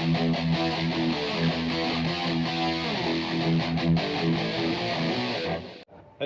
Hey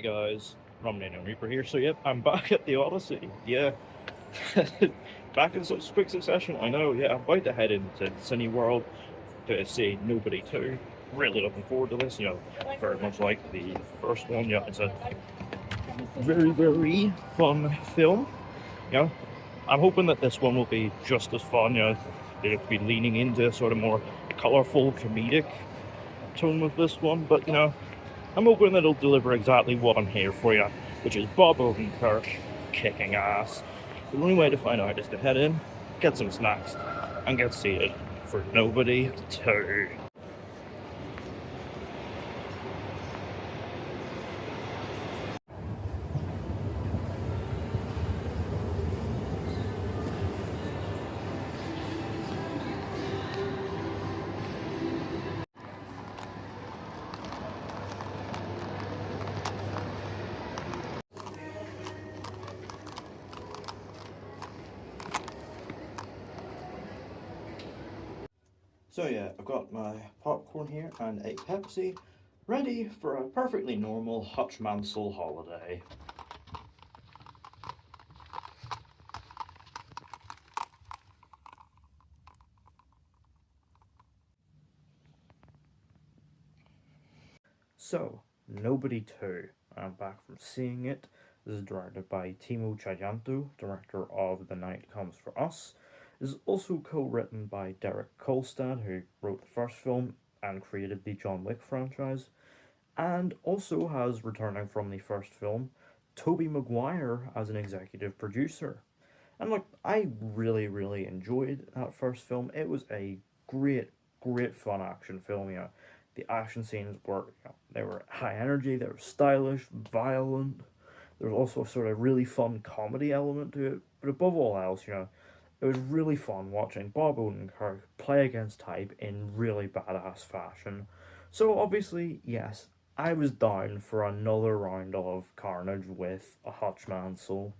guys, Romney and Reaper here. So yep, I'm back at the Odyssey. Yeah, back in such quick succession. I know. Yeah, I'm about to head into Cineworld to see Nobody 2. Really looking forward to this. You know, very much like the first one. Yeah, it's a very fun film. You know, I'm hoping that this one will be just as fun. You know, it'll be leaning into a sort of more colourful comedic tone with this one, but you know, I'm hoping that it'll deliver exactly what I'm here for you, which is Bob Odenkirk kicking ass. The only way to find out is to head in, get some snacks, and get seated for Nobody 2. So yeah, I've got my popcorn here and a Pepsi, ready for a perfectly normal Hutch Mansell holiday. So, Nobody 2. I'm back from seeing it. This is directed by Timo Tchajanto, director of The Night Comes for Us. This is also co-written by Derek Kolstad, who wrote the first film and created the John Wick franchise, and also has, returning from the first film, Tobey Maguire as an executive producer. And look, I really enjoyed that first film. It was a great fun action film. You know, the action scenes were, you know, they were high energy, they were stylish, violent. There was also a sort of really fun comedy element to it. But above all else, you know, it was really fun watching Bob Odenkirk play against type in really badass fashion. So obviously, yes, I was down for another round of carnage with a Hutch Mansell.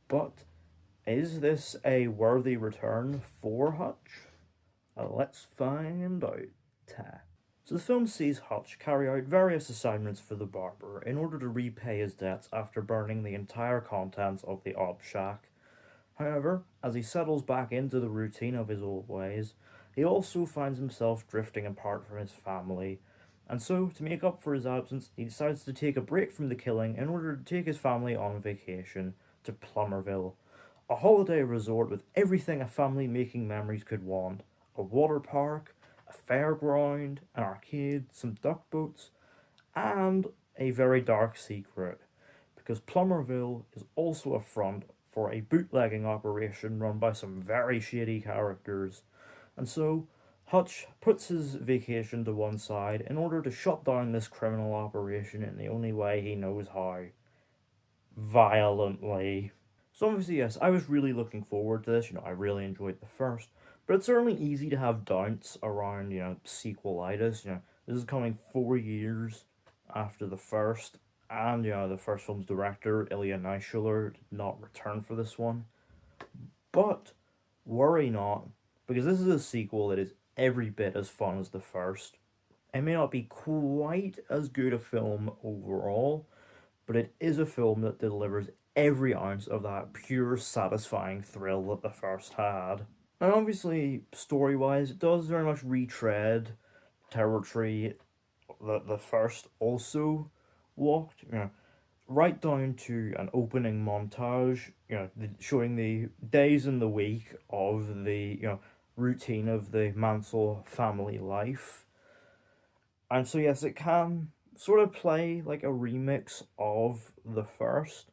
But is this a worthy return for Hutch? Let's find out. So the film sees Hutch carry out various assignments for the barber in order to repay his debts after burning the entire contents of the op shack. However, as he settles back into the routine of his old ways, he also finds himself drifting apart from his family, and so, to make up for his absence, he decides to take a break from the killing in order to take his family on vacation to Plummerville, a holiday resort with everything a family making memories could want: a water park, a fairground, an arcade, some duck boats, and a very dark secret, because Plummerville is also a front for a bootlegging operation run by some very shady characters. And so, Hutch puts his vacation to one side in order to shut down this criminal operation in the only way he knows how: violently. So obviously, yes, I was really looking forward to this. You know, I really enjoyed the first, but it's certainly easy to have doubts around, you know, sequelitis. You know, this is coming 4 years after the first, and you know, the first film's director, Ilya Naishuller, did not return for this one. But worry not, because this is a sequel that is every bit as fun as the first. It may not be quite as good a film overall, but it is a film that delivers every ounce of that pure, satisfying thrill that the first had. And obviously, story-wise, it does very much retread territory that the first also walked. You know, right down to an opening montage, you know, showing the days in the week of the, you know, routine of the Mansell family life. And so yes, it can sort of play like a remix of the first,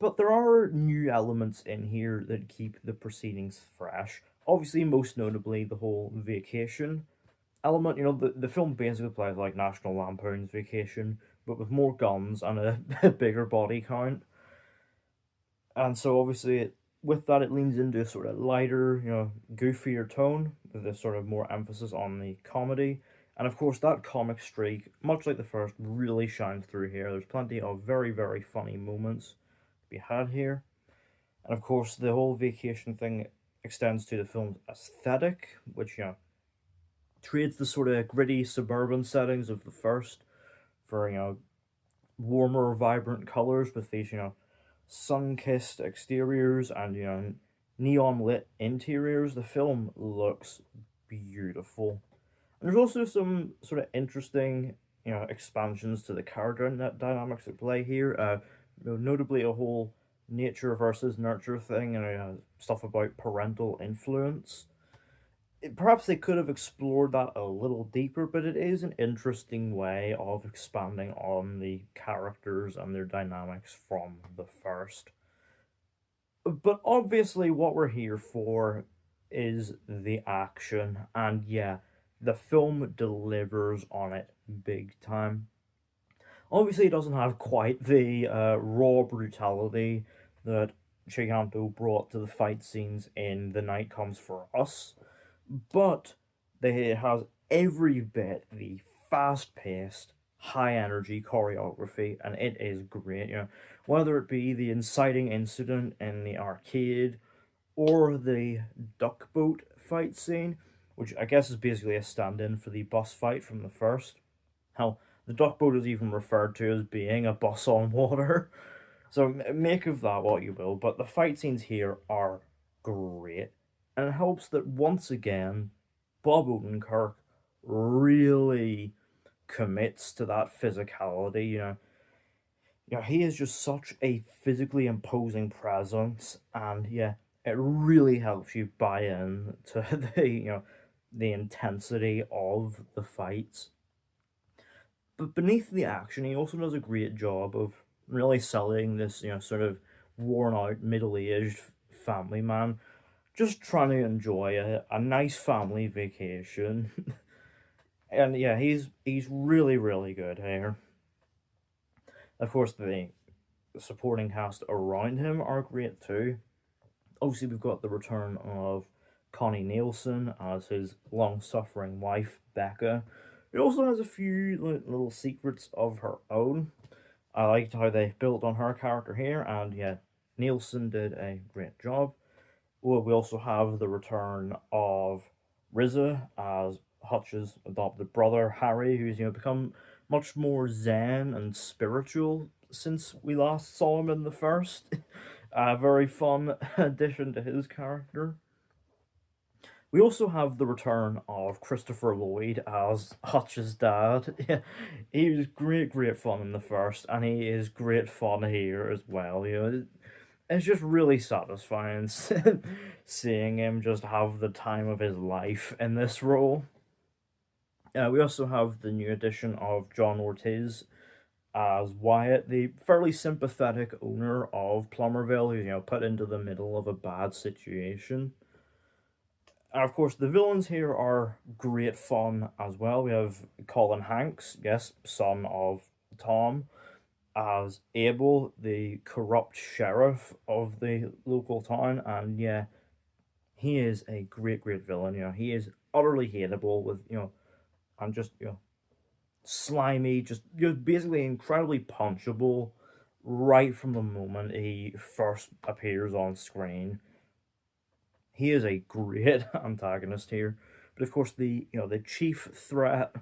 but there are new elements in here that keep the proceedings fresh. Obviously, most notably, the whole vacation element. You know, the film basically plays like National Lampoon's Vacation, but with more guns and a bigger body count. And so obviously, with that, it leans into a sort of lighter, you know, goofier tone, with a sort of more emphasis on the comedy. And of course, that comic streak, much like the first, really shines through here. There's plenty of very funny moments to be had here. And of course, the whole vacation thing extends to the film's aesthetic, which, trades the sort of gritty suburban settings of the first for, warmer, vibrant colors with these, sun-kissed exteriors and, neon-lit interiors. The film looks beautiful. And there's also some sort of interesting, expansions to the character dynamics at play here. Notably a whole nature versus nurture thing, and stuff about parental influence. Perhaps they could have explored that a little deeper, but it is an interesting way of expanding on the characters and their dynamics from the first. But obviously, what we're here for is the action, and yeah, the film delivers on it big time. Obviously, it doesn't have quite the raw brutality that Chiganto brought to the fight scenes in The Night Comes for Us, but it has every bit the fast paced, high energy choreography, and it is great. Whether it be the inciting incident in the arcade or the duck boat fight scene, which I guess is basically a stand in for the bus fight from the first. Hell, the duck boat is even referred to as being a bus on water. So make of that what you will, but the fight scenes here are great. And it helps that once again, Bob Odenkirk really commits to that physicality. He is just such a physically imposing presence, and yeah, it really helps you buy in to the intensity of the fights. But beneath the action, he also does a great job of really selling this, sort of worn out, middle aged family man just trying to enjoy a nice family vacation. And yeah, he's really, really good here. Of course, the supporting cast around him are great too. Obviously, we've got the return of Connie Nielsen as his long suffering wife, Becca. It also has a few little secrets of her own. I liked how they built on her character here, and yeah, Nielsen did a great job. Well, we also have the return of Riza as Hutch's adopted brother, Harry, who's become much more zen and spiritual since we last saw him in the first. A very fun addition to his character. We also have the return of Christopher Lloyd as Hutch's dad. Yeah, he was great, great fun in the first, and he is great fun here as well. It's just really satisfying seeing him just have the time of his life in this role. We also have the new addition of John Ortiz as Wyatt, the fairly sympathetic owner of Plummerville, who's put into the middle of a bad situation. And of course, the villains here are great fun as well. We have Colin Hanks, yes, son of Tom, as Abel, the corrupt sheriff of the local town, and yeah, he is a great, great villain. He is utterly hateable with and just slimy, just basically incredibly punchable right from the moment he first appears on screen. He is a great antagonist here, but of course the chief threat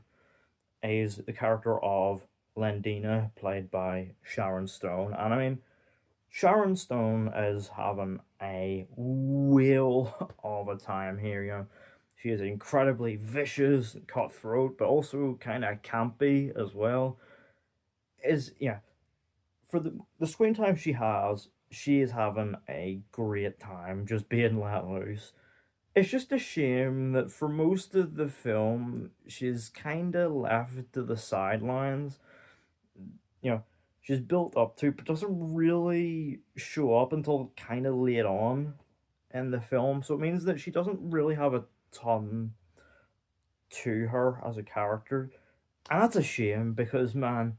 is the character of Lendina, played by Sharon Stone. And I mean, Sharon Stone is having a whale of a time here. She is incredibly vicious, cutthroat, but also kind of campy as well. Is yeah, for the screen time she is having a great time just being let loose. It's just a shame that for most of the film, she's kind of left to the sidelines. You know, she's built up to, but doesn't really show up until kind of late on in the film. So it means that she doesn't really have a ton to her as a character. And that's a shame because, man,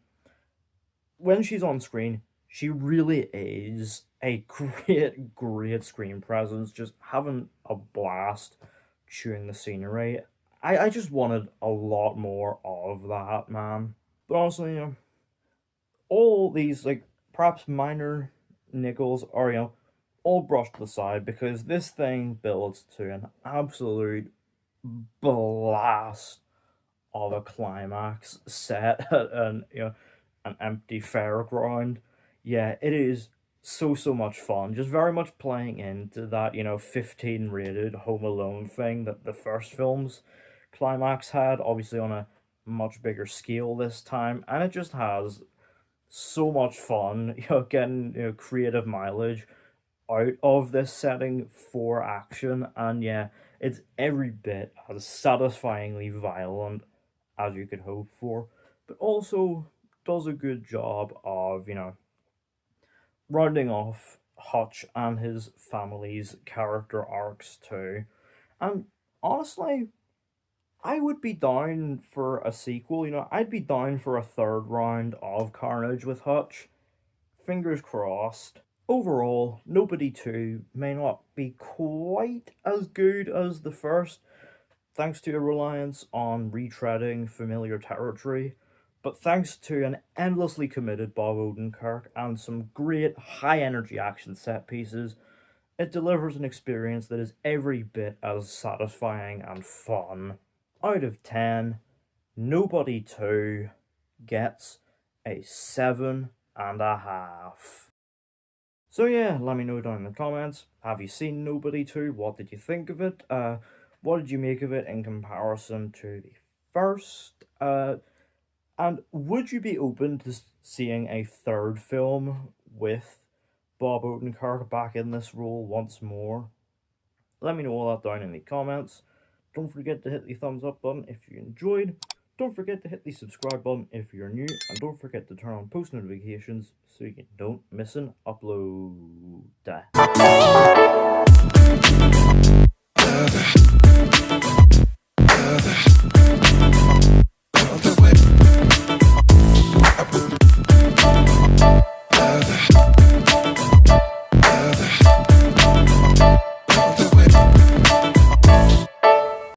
when she's on screen, she really is a great, great screen presence, just having a blast chewing the scenery. I just wanted a lot more of that, man. But honestly, all these, like, perhaps minor nickels are, all brushed aside because this thing builds to an absolute blast of a climax set at an empty fairground. Yeah, it is so much fun. Just very much playing into that 15 rated Home Alone thing that the first film's climax had, obviously on a much bigger scale this time, and it just has so much fun. Getting creative mileage out of this setting for action, and yeah, it's every bit as satisfyingly violent as you could hope for, but also does a good job of, rounding off Hutch and his family's character arcs too. And honestly, I would be down for a sequel, I'd be down for a third round of Carnage with Hutch. Fingers crossed. Overall, Nobody 2 may not be quite as good as the first, thanks to a reliance on retreading familiar territory, but thanks to an endlessly committed Bob Odenkirk and some great high energy action set pieces, it delivers an experience that is every bit as satisfying and fun. Out of 10, Nobody 2 gets a 7.5. So yeah, let me know down in the comments. Have you seen Nobody 2? What did you think of it? What did you make of it in comparison to the first? And would you be open to seeing a third film with Bob Odenkirk back in this role once more? Let me know all that down in the comments. Don't forget to hit the thumbs up button if you enjoyed. Don't forget to hit the subscribe button if you're new, and don't forget to turn on post notifications so you don't miss an upload.